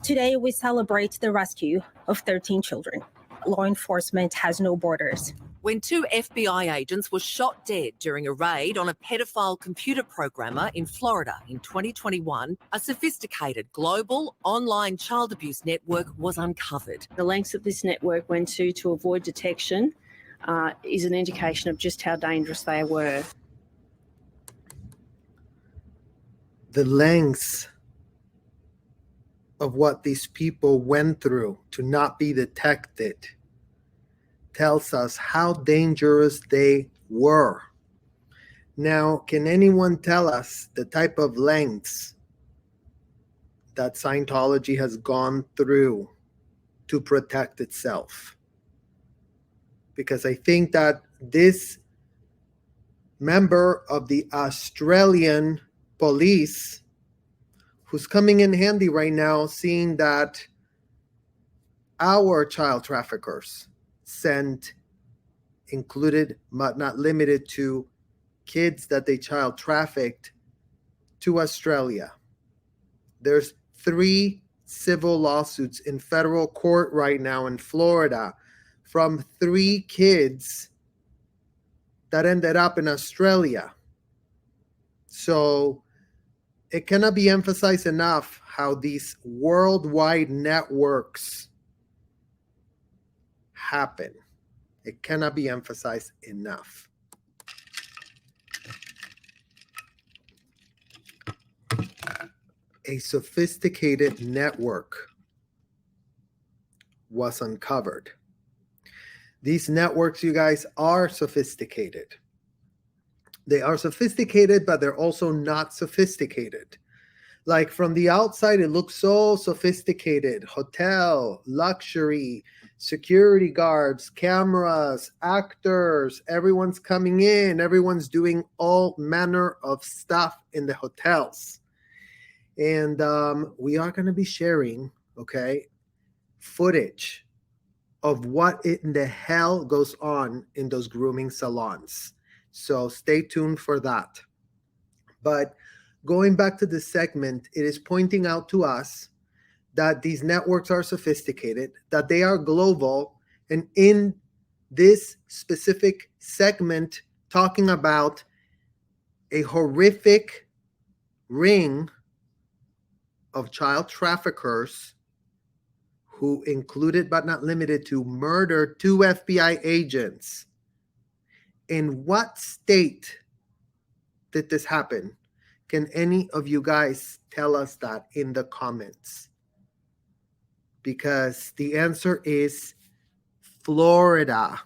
Today, we celebrate the rescue of 13 children. Law enforcement has no borders. When 2 FBI agents were shot dead during a raid on a pedophile computer programmer in Florida in 2021, a sophisticated global online child abuse network was uncovered. The lengths that this network went to avoid detection is an indication of just how dangerous they were. The lengths of what these people went through to not be detected tells us how dangerous they were. Now, can anyone tell us the type of lengths that Scientology has gone through to protect itself? Because I think that this member of the Australian police, who's coming in handy right now, seeing that our child traffickers sent, included but not limited to, kids that they child trafficked to Australia. There's 3 civil lawsuits in federal court right now in Florida from 3 kids that ended up in Australia. So it cannot be emphasized enough how these worldwide networks happen. It cannot be emphasized enough. A sophisticated network was uncovered. These networks, you guys, are sophisticated. They are sophisticated, but they're also not sophisticated. Like from the outside, it looks so sophisticated. Hotel, luxury, security guards, cameras, actors, everyone's coming in. Everyone's doing all manner of stuff in the hotels. And we are going to be sharing, footage of what in the hell goes on in those grooming salons. So stay tuned for that. But going back to this segment, it is pointing out to us that these networks are sophisticated, that they are global, and in this specific segment, talking about a horrific ring of child traffickers who included but not limited to murdered 2 FBI agents. In what state did this happen? Can any of you guys tell us that in the comments? Because the answer is Florida.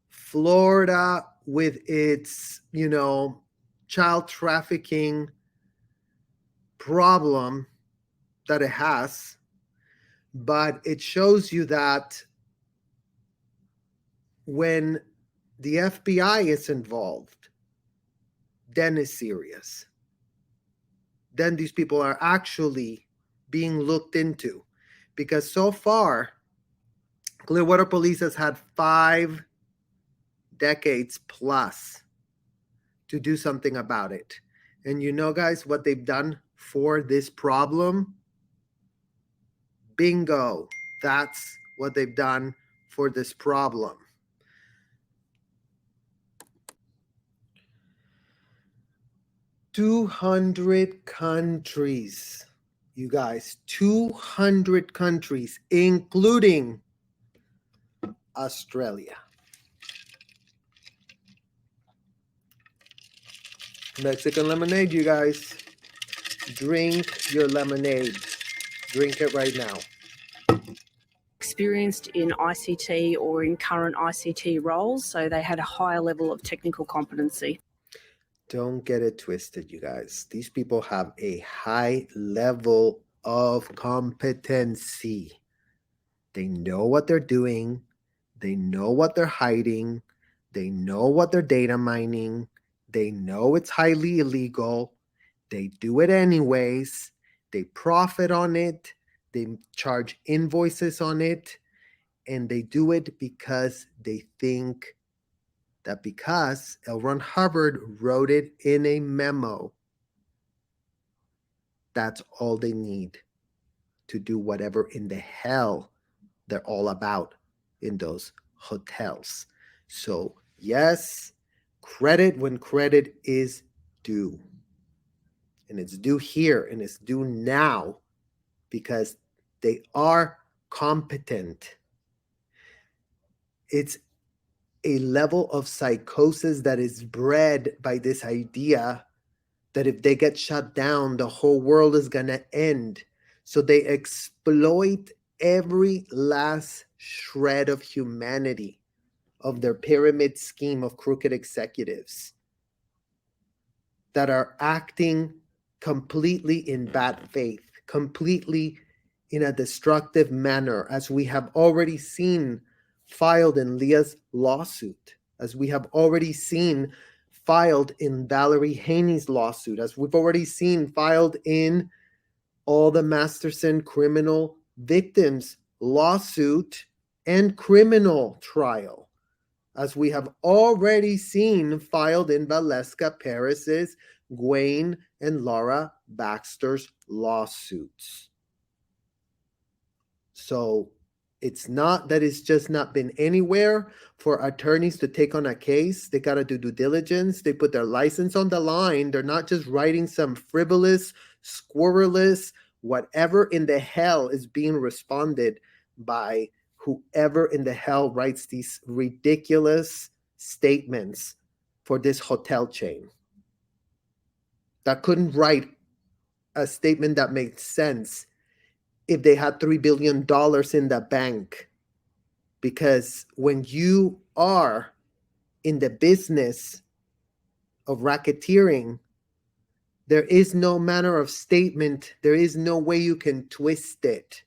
Florida, with its, child trafficking problem that it has, but it shows you that when the FBI is involved, then it's serious. Then these people are actually being looked into, because so far, Clearwater Police has had 5 decades plus to do something about it. And you know, guys, what they've done for this problem? Bingo. That's what they've done for this problem. "200 countries, you guys, 200 countries, including Australia." Mexican lemonade, you guys. Drink your lemonade. Drink it right now. Experienced in ICT or in current ICT roles, so they had a higher level of technical competency. Don't get it twisted, you guys. These people have a high level of competency. They know what they're doing. They know what they're hiding. They know what they're data mining. They know it's highly illegal. They do it anyways. They profit on it. They charge invoices on it. And they do it because they think that because L. Ron Hubbard wrote it in a memo, that's all they need to do whatever in the hell they're all about in those hotels. So yes, credit when credit is due. And it's due here and it's due now because they are competent. It's a level of psychosis that is bred by this idea that if they get shut down, the whole world is going to end. So they exploit every last shred of humanity of their pyramid scheme of crooked executives that are acting completely in bad faith, completely in a destructive manner, as we have already seen filed in Leah's lawsuit, as we have already seen filed in Valerie Haney's lawsuit, as we've already seen filed in all the Masterson criminal victims lawsuit and criminal trial, as we have already seen filed in Valeska Paris's, Gwen and Laura Baxter's lawsuits. So it's not that it's just not been anywhere for attorneys to take on a case. They got to do due diligence. They put their license on the line. They're not just writing some frivolous, squirrelous, whatever in the hell is being responded by whoever in the hell writes these ridiculous statements for this hotel chain that couldn't write a statement that made sense if they had $3 billion in the bank. Because when you are in the business of racketeering, there is no manner of statement, there is no way you can twist it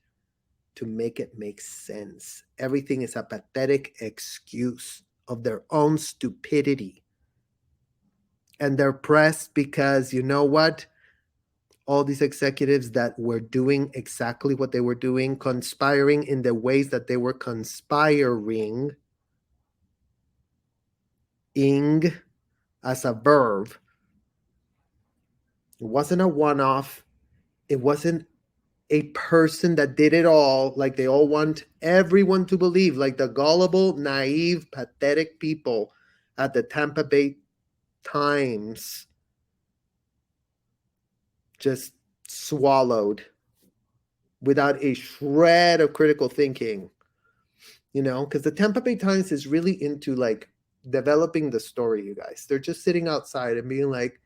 to make it make sense. Everything is a pathetic excuse of their own stupidity. And they're pressed because, you know what? All these executives that were doing exactly what they were doing, conspiring in the ways that they were conspiring, ing as a verb. It wasn't a one-off. It wasn't a person that did it all, like they all want everyone to believe, like the gullible, naive, pathetic people at the Tampa Bay Times just swallowed without a shred of critical thinking, you know, because the Tampa Bay Times is really into like developing the story, you guys. They're just sitting outside and being like,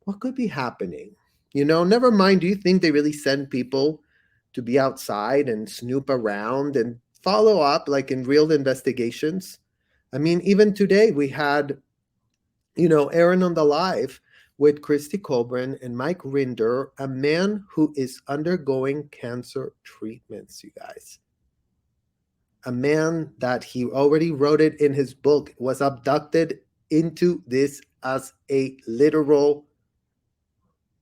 what could be happening? You know, never mind, do you think they really send people to be outside and snoop around and follow up like in real investigations? I mean, even today we had, you know, Aaron on the live with Christy Colburn and Mike Rinder, a man who is undergoing cancer treatments, you guys. A man that he already wrote it in his book was abducted into this as a literal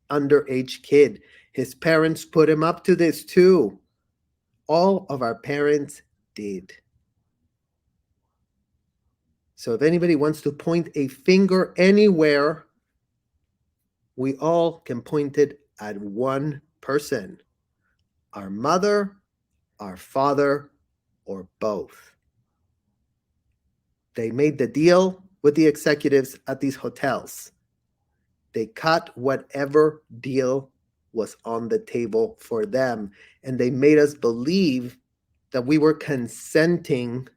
underage kid. His parents put him up to this too. All of our parents did. So if anybody wants to point a finger anywhere, we all can point it at one person. Our mother, our father, or both. They made the deal with the executives at these hotels. They cut whatever deal was on the table for them, and they made us believe that we were consenting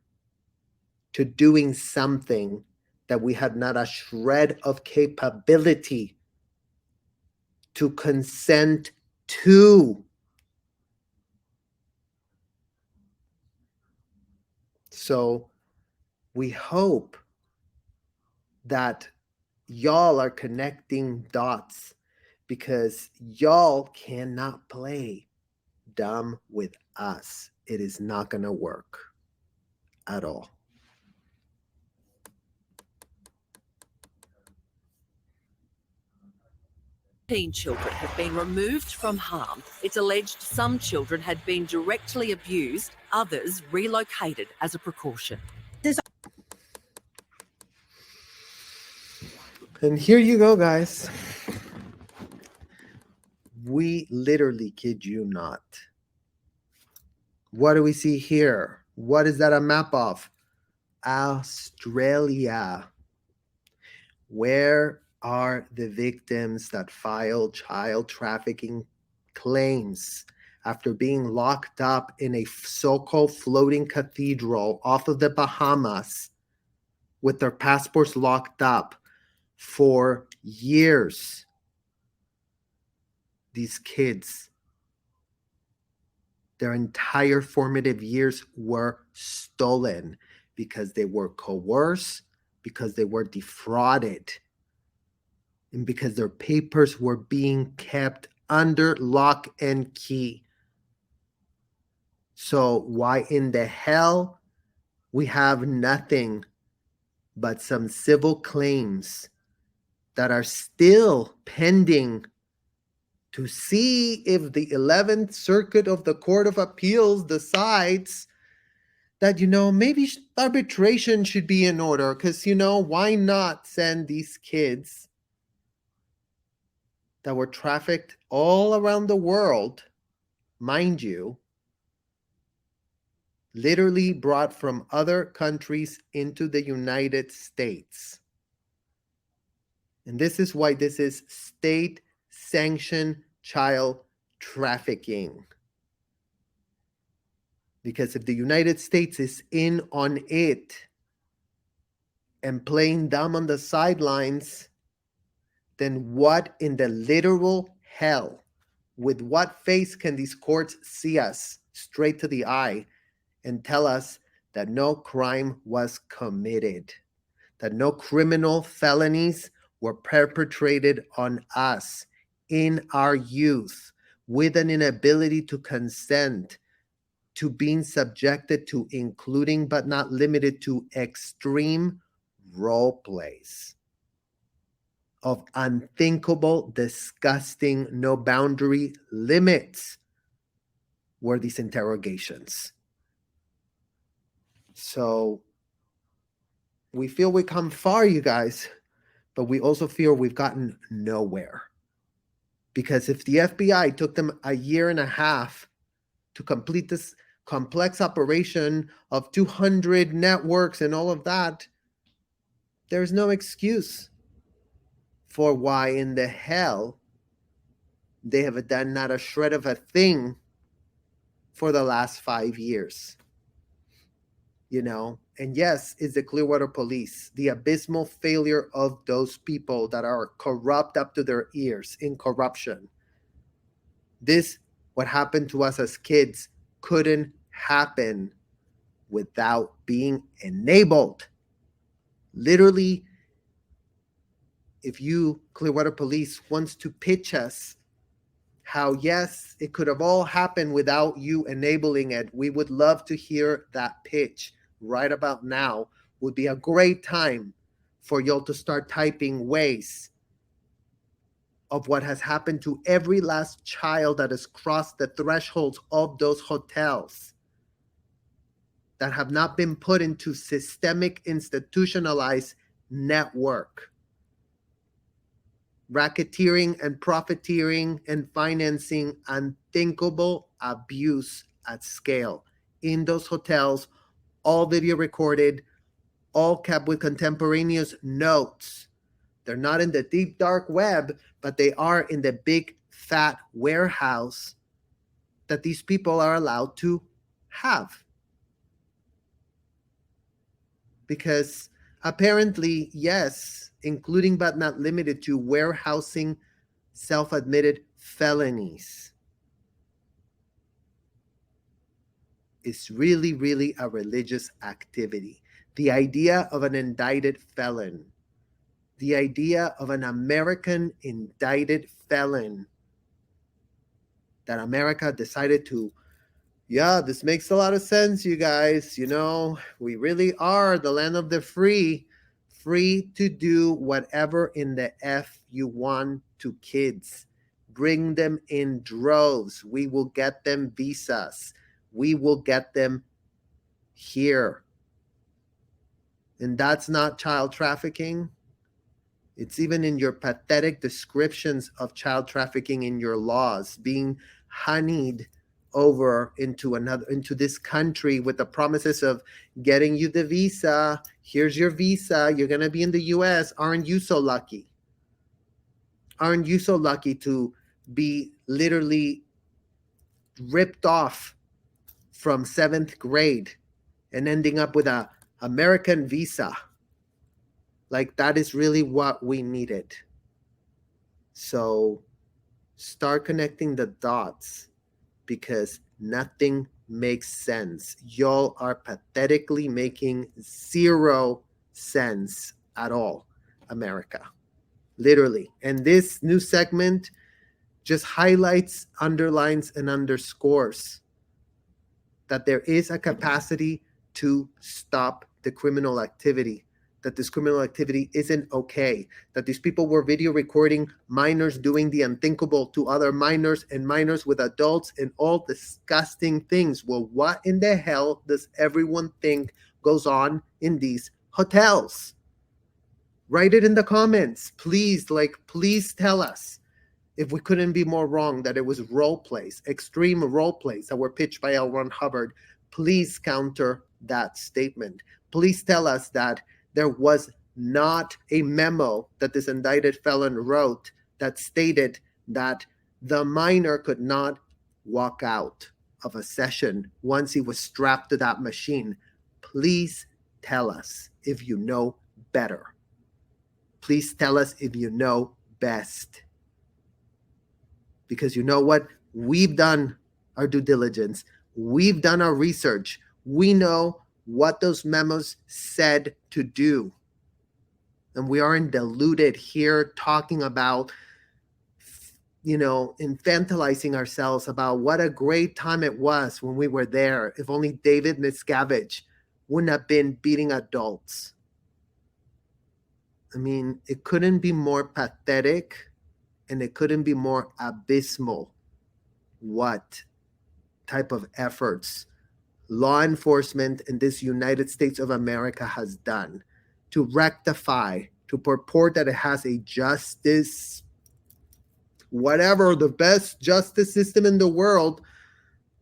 to doing something that we had not a shred of capability to consent to. So we hope that y'all are connecting dots, because y'all cannot play dumb with us. It is not going to work at all. Children have been removed from harm. It's alleged some children had been directly abused, others relocated as a precaution. And here you go, guys. We literally kid you not. What do we see here? What is that a map of? Australia. Where are the victims that filed child trafficking claims after being locked up in a so-called floating cathedral off of the Bahamas with their passports locked up for years? These kids, their entire formative years were stolen because they were coerced, because they were defrauded, and because their papers were being kept under lock and key. So why in the hell we have nothing but some civil claims that are still pending to see if the 11th Circuit of the Court of Appeals decides that, maybe arbitration should be in order, because, why not send these kids that were trafficked all around the world, mind you, literally brought from other countries into the United States. And this is why this is state-sanctioned child trafficking. Because if the United States is in on it and playing dumb on the sidelines, then what in the literal hell, with what face can these courts see us straight to the eye and tell us that no crime was committed, that no criminal felonies were perpetrated on us in our youth, with an inability to consent to being subjected to, including but not limited to, extreme role plays of unthinkable, disgusting, no boundary limits were these interrogations. So we feel we come far, you guys, but we also feel we've gotten nowhere. Because if the FBI took them a year and a half to complete this complex operation of 200 networks and all of that, there's no excuse for why in the hell they have done not a shred of a thing for the last 5 years. And yes, it's the Clearwater Police, the abysmal failure of those people that are corrupt up to their ears in corruption. This, what happened to us as kids, couldn't happen without being enabled. Literally, if you, Clearwater Police, wants to pitch us how, yes, it could have all happened without you enabling it, we would love to hear that pitch right about now. Would be a great time for y'all to start typing ways of what has happened to every last child that has crossed the thresholds of those hotels, that have not been put into systemic, institutionalized network, racketeering and profiteering and financing unthinkable abuse at scale in those hotels, all video recorded, all kept with contemporaneous notes. They're not in the deep dark web, but they are in the big fat warehouse that these people are allowed to have. Because apparently, yes, including but not limited to warehousing self-admitted felonies, is really, really a religious activity. The idea of an indicted felon, the idea of an American indicted felon that America decided to, yeah, this makes a lot of sense, you guys. We really are the land of the free to do whatever in the F you want to kids. Bring them in droves. We will get them visas. We will get them here. And that's not child trafficking. It's even in your pathetic descriptions of child trafficking in your laws, being honeyed over into this country with the promises of getting you the visa. Here's your visa. You're going to be in the US. Aren't you so lucky? Aren't you so lucky to be literally ripped off from 7th grade and ending up with a American visa? Like, that is really what we needed. So start connecting the dots, because nothing makes sense. Y'all are pathetically making zero sense at all, America. Literally. And this new segment just highlights, underlines, and underscores that there is a capacity to stop the criminal activity, that this criminal activity isn't okay, that these people were video recording minors doing the unthinkable to other minors and minors with adults and all disgusting things. Well, what in the hell does everyone think goes on in these hotels? Write it in the comments. Please, please tell us if we couldn't be more wrong that it was role plays, extreme role plays that were pitched by L. Ron Hubbard. Please counter that statement. Please tell us that there was not a memo that this indicted felon wrote that stated that the minor could not walk out of a session once he was strapped to that machine. Please tell us if you know better. Please tell us if you know best. Because you know what? We've done our due diligence. We've done our research. We know what those memos said to do. And we aren't deluded here talking about, infantilizing ourselves about what a great time it was when we were there. If only David Miscavige wouldn't have been beating adults. I mean, it couldn't be more pathetic. And it couldn't be more abysmal what type of efforts law enforcement in this United States of America has done to rectify, to purport that it has a justice, whatever, the best justice system in the world.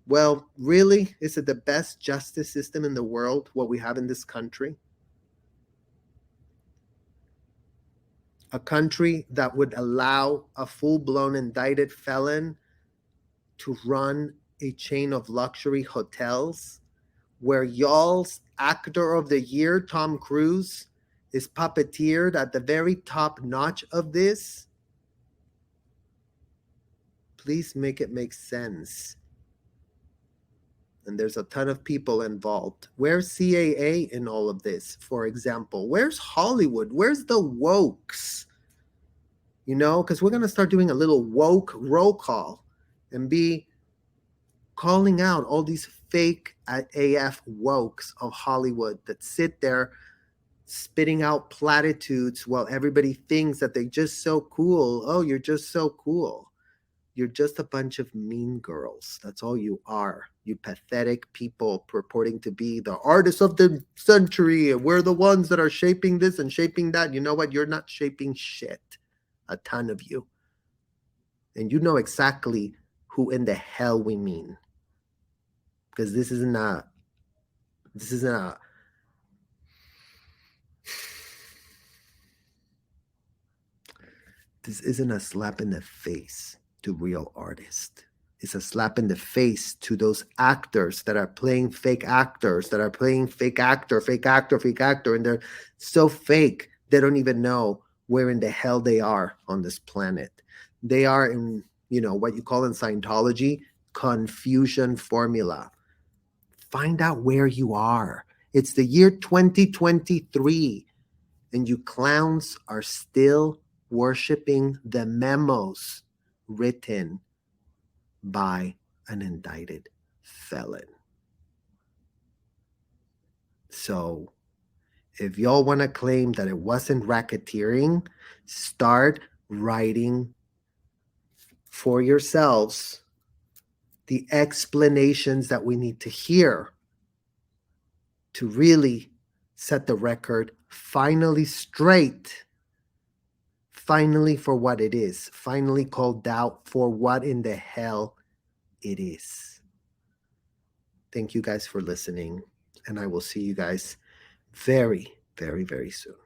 Well, really, is it the best justice system in the world, what we have in this country? A country that would allow a full-blown indicted felon to run a chain of luxury hotels where y'all's actor of the year, Tom Cruise, is puppeteered at the very top notch of this? Please make it make sense. And there's a ton of people involved. Where's CAA in all of this, for example? Where's Hollywood? Where's the wokes? Because we're going to start doing a little woke roll call and be calling out all these fake AF wokes of Hollywood that sit there spitting out platitudes while everybody thinks that they're just so cool. Oh, you're just so cool. You're just a bunch of mean girls. That's all you are. You pathetic people purporting to be the artists of the century. And we're the ones that are shaping this and shaping that. You know what? You're not shaping shit. A ton of you. And you know exactly who in the hell we mean. Because this isn't a slap in the face to real artists. It's a slap in the face to those actors that are playing fake actors, that are playing fake actor, and they're so fake they don't even know where in the hell they are on this planet. They are in, what you call in Scientology, confusion formula. Find out where you are. It's the year 2023, and you clowns are still worshiping the memos written by an indicted felon. So if y'all want to claim that it wasn't racketeering, start writing for yourselves the explanations that we need to hear to really set the record finally straight finally for what it is, finally called out for what in the hell it is. Thank you guys for listening, and I will see you guys very, very, very soon.